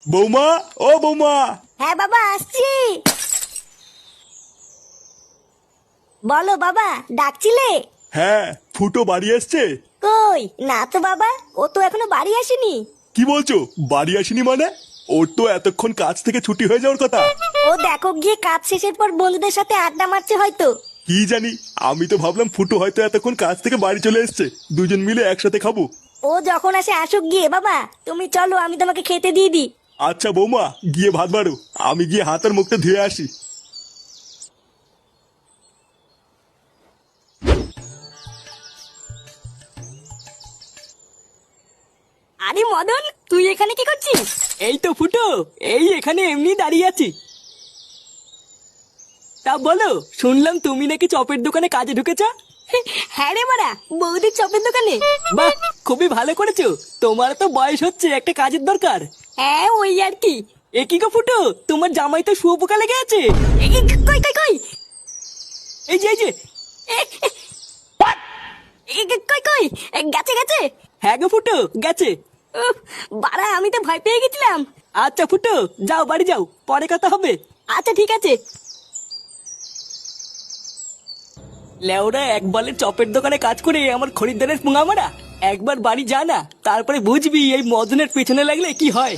বৌমা, ও বৌমা। হ্যাঁ বাবা, আসছি। বলো বাবা, ডাকছিলে? হ্যাঁ, ফুটো বাড়ি এসছে? কই না তো বাবা, ও তো এখনো বাড়ি আসেনি। কি বলছো, বাড়ি আসেনি মানে? ওর তো এতক্ষণ কাজ থেকে ছুটি হয়ে যাওয়ার কথা। ও দেখো গিয়ে কাজ শেষের পর বন্ধুদের সাথে আড্ডা মারছে হয়তো। কি জানি, আমি তো ভাবলাম ফুটো হয়তো এতক্ষণ কাজ থেকে বাড়ি চলে এসছে, দুজন মিলে একসাথে খাবো। ও যখন আসে আসুক গিয়ে বাবা, তুমি চলো আমি তোমাকে খেতে দিয়ে দিই। আচ্ছা বৌমা, গিয়ে ভাত বাড়ো, আমি গিয়ে হাত আর মুখটা ধুয়ে আসি। আরে মদন, তুই এখানে কি করছিস? এই তো ফুটো, এই এখানে এমনি দাঁড়িয়ে আছি। তা বলো, শুনলাম তুমি নাকি চপের দোকানে কাজে ঢুকেছ? হ্যাঁ রে মারা, বৌদির চপের দোকানে। বাহ, খুবই ভালো করেছো। তোমার তো বয়স হচ্ছে, একটা কাজের দরকার। হ্যাঁ ওই আর কি। এ কি গো ফুটো, তোমার জামাই তো শুয়োপোকা লেগে আছে। কই কই কই, এই যে এই যে। কই কই, গেছে গেছে। হ্যাঁ গো ফুটো, গেছে। উফ, বাড়া আমি তো ভয় পেয়ে গেছিলাম। আচ্ছা ফুটো, যাও বাড়ি যাও, পরে কথা হবে। আচ্ছা ঠিক আছে। লেওরা এক বলে চপের দোকানে কাজ করে আমার খরিদ্দারের পুঙা মারা। একবার বাড়ি যা না, তারপরে বুঝবি এই মদনের পেছনে লাগলে কি হয়।